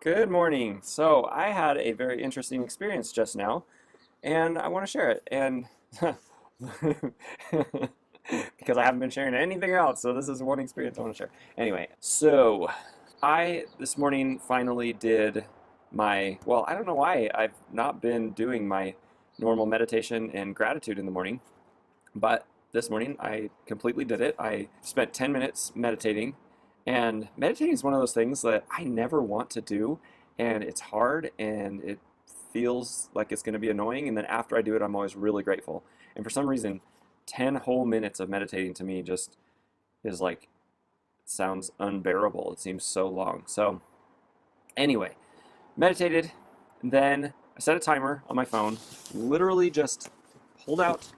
Good morning. So I had a very interesting experience just now, and I want to share it. And because I haven't been sharing anything else, so this is one experience I want to share. Anyway, so I this morning finally did well, I don't know why I've not been doing my normal meditation and gratitude in the morning, but this morning I completely did it. I spent 10 minutes meditating, and meditating is one of those things that I never want to do, and it's hard and it feels like it's going to be annoying. And then after I do it, I'm always really grateful. And for some reason, 10 whole minutes of meditating to me just is like, sounds unbearable. It seems so long. So, anyway, meditated, then I set a timer on my phone, literally just pulled out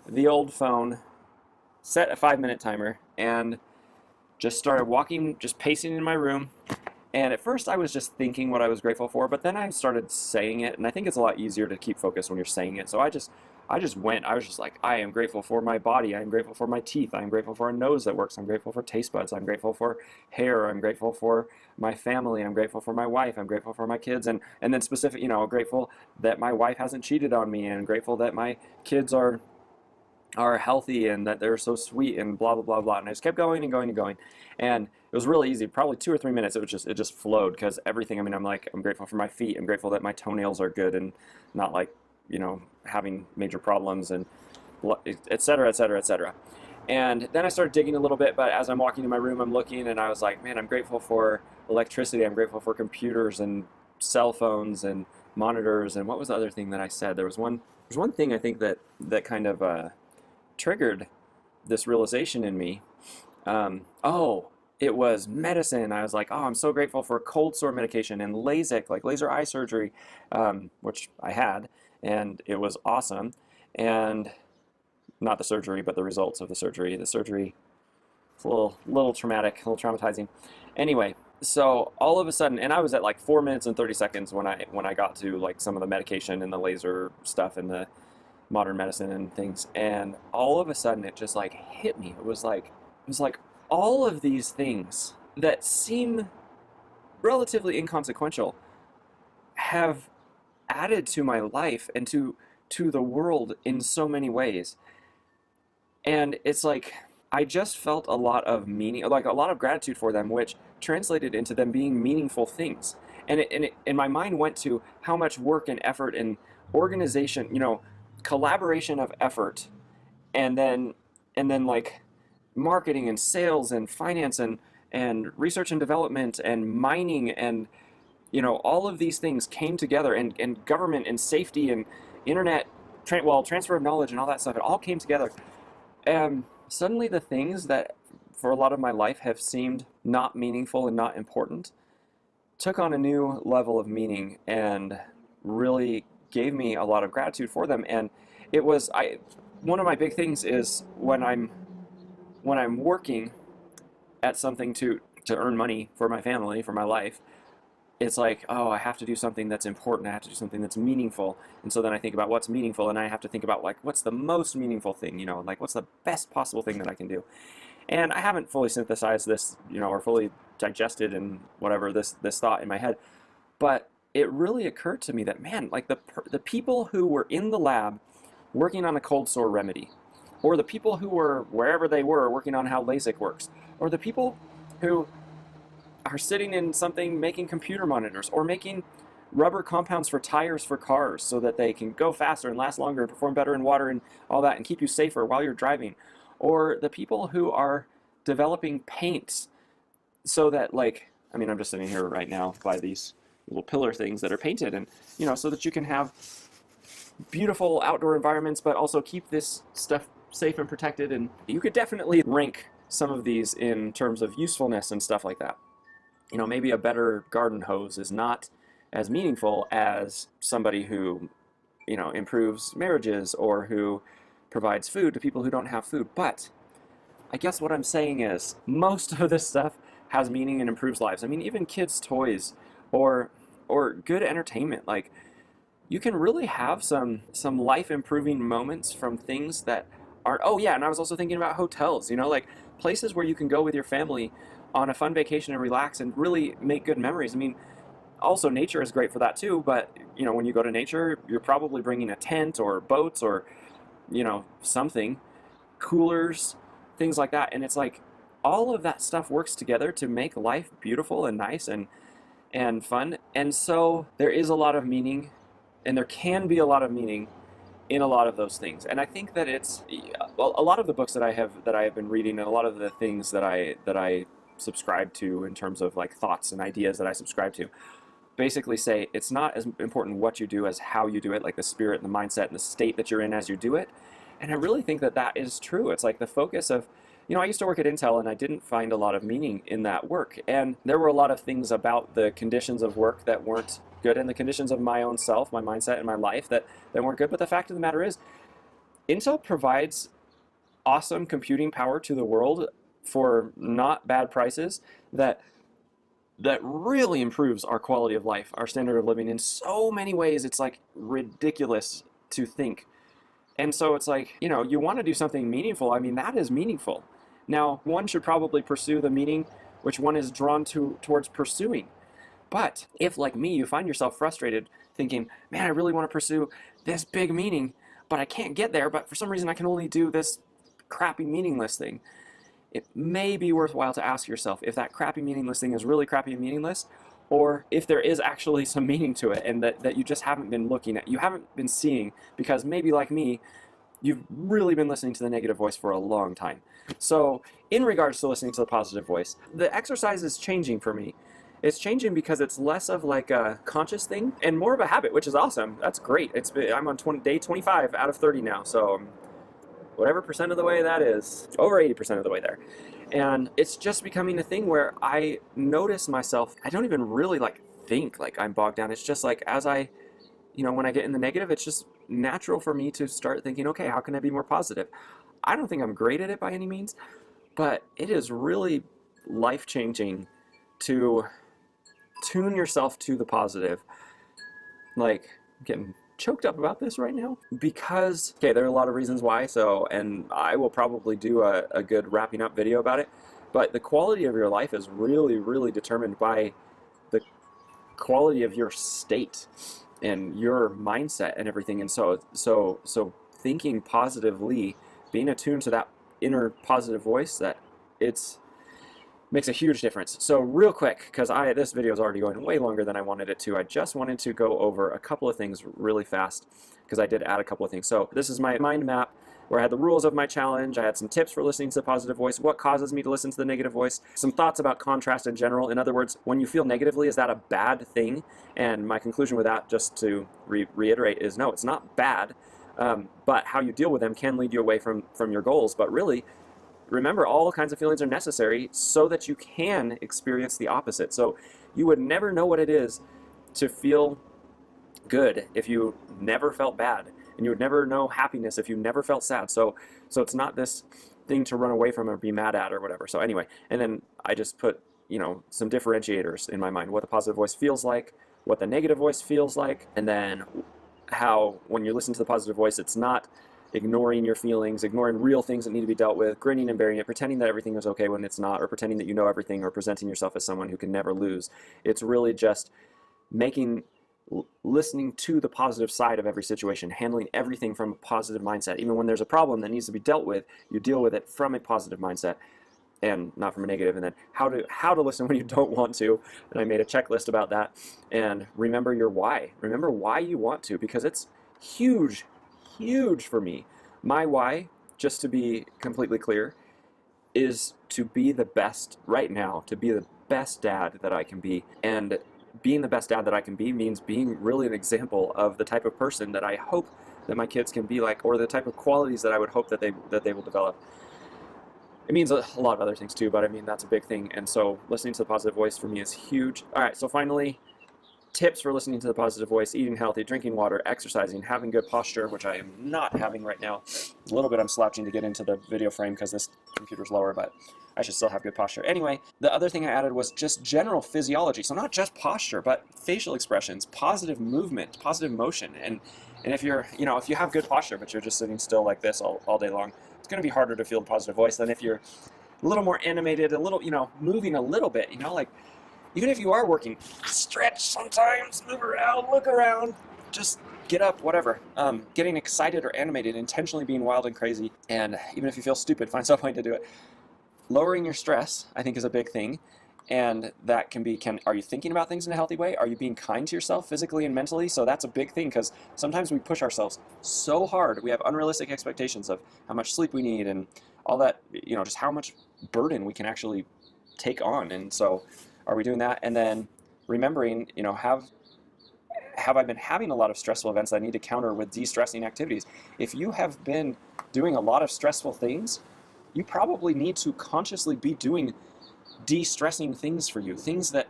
the old phone, set a 5-minute timer, and just started walking, just pacing in my room. And at first I was just thinking what I was grateful for, but then I started saying it, and I think it's a lot easier to keep focused when you're saying it. So I just went. I was just like, I am grateful for my body. I am grateful for my teeth. I am grateful for a nose that works. I'm grateful for taste buds. I'm grateful for hair. I'm grateful for my family. I'm grateful for my wife. I'm grateful for my kids. And then specific, grateful that my wife hasn't cheated on me, and grateful that my kids are healthy and that they're so sweet and blah blah blah blah. And I just kept going and going and going, and it was really easy. Probably 2 or 3 minutes. It just flowed because everything. I mean, I'm grateful for my feet. I'm grateful that my toenails are good and not like having major problems, and et cetera, et cetera, et cetera. And then I started digging a little bit. But as I'm walking in my room, I'm looking, and I was like, man, I'm grateful for electricity. I'm grateful for computers and cell phones and monitors. And what was the other thing that I said? There's one thing I think that kind of triggered this realization in me. Oh, it was medicine. I was like, oh, I'm so grateful for cold sore medication and LASIK, like laser eye surgery, which I had, and it was awesome. And not the surgery, but the results of the surgery. The surgery, it's a little traumatic, a little traumatizing. Anyway, so all of a sudden, and I was at like 4 minutes and 30 seconds when I got to like some of the medication and the laser stuff and the modern medicine and things, and all of a sudden it just like hit me. It was like all of these things that seem relatively inconsequential have added to my life and to the world in so many ways. And it's like I just felt a lot of meaning, like a lot of gratitude for them, which translated into them being meaningful things. And my mind went to how much work and effort and organization, collaboration of effort, and then like marketing and sales and finance and research and development and mining and all of these things came together, and government and safety and internet transfer of knowledge and all that stuff. It all came together, and suddenly the things that for a lot of my life have seemed not meaningful and not important took on a new level of meaning and really gave me a lot of gratitude for them. And it was I one of my big things is when I'm working at something to earn money for my family, for my life, it's like, oh, I have to do something that's important. I have to do something that's meaningful. And so then I think about what's meaningful, and I have to think about like what's the most meaningful thing, like what's the best possible thing that I can do. And I haven't fully synthesized this, or fully digested and whatever this thought in my head, but it really occurred to me that, man, like the people who were in the lab working on a cold sore remedy, or the people who were wherever they were working on how LASIK works, or the people who are sitting in something making computer monitors or making rubber compounds for tires for cars so that they can go faster and last longer and perform better in water and all that and keep you safer while you're driving, or the people who are developing paints so that, like, I mean, I'm just sitting here right now by these little pillar things that are painted, and so that you can have beautiful outdoor environments but also keep this stuff safe and protected. And you could definitely rank some of these in terms of usefulness and stuff like that. Maybe a better garden hose is not as meaningful as somebody who, improves marriages or who provides food to people who don't have food. But I guess what I'm saying is most of this stuff has meaning and improves lives. I mean, even kids' toys or good entertainment, like you can really have some life improving moments from things that aren't. Oh yeah, and I was also thinking about hotels, like places where you can go with your family on a fun vacation and relax and really make good memories. I mean, Also, nature is great for that too, but when you go to nature, you're probably bringing a tent or boats or something, coolers, things like that. And it's like all of that stuff works together to make life beautiful and nice and fun. And so there is a lot of meaning, and there can be a lot of meaning in a lot of those things. And I think that it's, well, a lot of the books that I have been reading, and a lot of the things that I subscribe to in terms of like thoughts and ideas that I subscribe to, basically say it's not as important what you do as how you do it, like the spirit and the mindset and the state that you're in as you do it. And I really think that that is true. It's like the focus of, I used to work at Intel, and I didn't find a lot of meaning in that work. And there were a lot of things about the conditions of work that weren't good, and the conditions of my own self, my mindset, and my life that weren't good. But the fact of the matter is, Intel provides awesome computing power to the world for not bad prices that really improves our quality of life, our standard of living in so many ways. It's like ridiculous to think. And so it's like, you want to do something meaningful. I mean, that is meaningful. Now, one should probably pursue the meaning which one is drawn towards pursuing. But if, like me, you find yourself frustrated thinking, man, I really want to pursue this big meaning, but I can't get there, but for some reason I can only do this crappy meaningless thing, it may be worthwhile to ask yourself if that crappy meaningless thing is really crappy and meaningless, or if there is actually some meaning to it, and that you just haven't been looking at, you haven't been seeing, because maybe like me, you've really been listening to the negative voice for a long time. So in regards to listening to the positive voice, the exercise is changing for me. It's changing because it's less of like a conscious thing and more of a habit, which is awesome. That's great. I'm on day 25 out of 30 now, so whatever percent of the way that is, over 80% of the way there. And it's just becoming a thing where I notice myself, I don't even really like think like I'm bogged down. It's just like as I, when I get in the negative, it's just natural for me to start thinking, okay, how can I be more positive? I don't think I'm great at it by any means, but it is really life-changing to tune yourself to the positive. Like, I'm getting choked up about this right now because, okay, there are a lot of reasons why, and I will probably do a good wrapping up video about it, but the quality of your life is really, really determined by the quality of your state and your mindset and everything. And so thinking positively, being attuned to that inner positive voice, that makes a huge difference. So real quick, because this video is already going way longer than I wanted it to, I just wanted to go over a couple of things really fast, because I did add a couple of things. So this is my mind map where I had the rules of my challenge, I had some tips for listening to the positive voice, what causes me to listen to the negative voice, some thoughts about contrast in general. In other words, when you feel negatively, is that a bad thing? And my conclusion with that, just to reiterate, is no, it's not bad, but how you deal with them can lead you away from your goals. But really, remember, all kinds of feelings are necessary so that you can experience the opposite. So you would never know what it is to feel good if you never felt bad, and you would never know happiness if you never felt sad. So it's not this thing to run away from or be mad at or whatever. So anyway, and then I just put, some differentiators in my mind, what the positive voice feels like, what the negative voice feels like, and then how when you listen to the positive voice, it's not ignoring your feelings, ignoring real things that need to be dealt with, grinning and bearing it, pretending that everything is okay when it's not, or pretending that you know everything, or presenting yourself as someone who can never lose. It's really just listening to the positive side of every situation, handling everything from a positive mindset. Even when there's a problem that needs to be dealt with, you deal with it from a positive mindset and not from a negative. And then how to listen when you don't want to. And I made a checklist about that. And remember your why. Remember why you want to, because it's huge for me. My why, just to be completely clear, is to be the best right now, to be the best dad that I can be. And being the best dad that I can be means being really an example of the type of person that I hope that my kids can be like, or the type of qualities that I would hope that they will develop. It means a lot of other things too, but I mean, that's a big thing. And so listening to the positive voice for me is huge. All right, so finally, tips for listening to the positive voice: eating healthy, drinking water, exercising, having good posture, which I am not having right now. A little bit I'm slouching to get into the video frame because this computer's lower, but I should still have good posture. Anyway, the other thing I added was just general physiology. So not just posture, but facial expressions, positive movement, positive motion. And if you're, if you have good posture, but you're just sitting still like this all day long, it's going to be harder to feel the positive voice than if you're a little more animated, a little, moving a little bit, like even if you are working, stretch sometimes, move around, look around, just get up, whatever. Getting excited or animated, intentionally being wild and crazy, and even if you feel stupid, find some way to do it. Lowering your stress, I think, is a big thing. And that can be, are you thinking about things in a healthy way? Are you being kind to yourself physically and mentally? So that's a big thing, because sometimes we push ourselves so hard. We have unrealistic expectations of how much sleep we need and all that, just how much burden we can actually take on. And so are we doing that? And then remembering, have I been having a lot of stressful events that I need to counter with de-stressing activities? If you have been doing a lot of stressful things, you probably need to consciously be doing de-stressing things for you, things that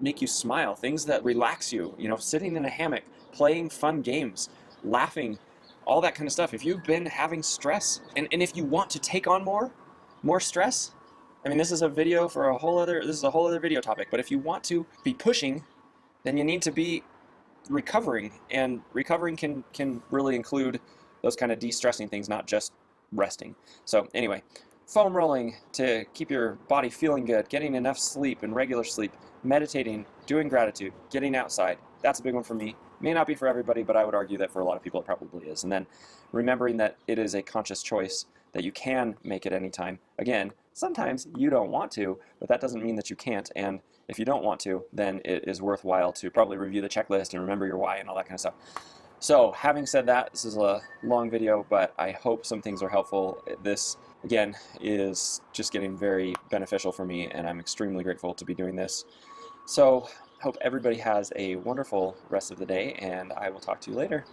make you smile, things that relax you, sitting in a hammock, playing fun games, laughing, all that kind of stuff. If you've been having stress, and if you want to take on more stress, I mean, this is a whole other video topic, but if you want to be pushing, then you need to be recovering, and recovering can really include those kind of de-stressing things, not just resting. So anyway, foam rolling to keep your body feeling good, getting enough sleep and regular sleep, meditating, doing gratitude, getting outside. That's a big one for me. May not be for everybody, but I would argue that for a lot of people it probably is. And then remembering that it is a conscious choice, that you can make it anytime. Again, sometimes you don't want to, but that doesn't mean that you can't. And if you don't want to, then it is worthwhile to probably review the checklist and remember your why and all that kind of stuff. So having said that, this is a long video, but I hope some things are helpful. This, again, is just getting very beneficial for me, and I'm extremely grateful to be doing this. So hope everybody has a wonderful rest of the day, and I will talk to you later.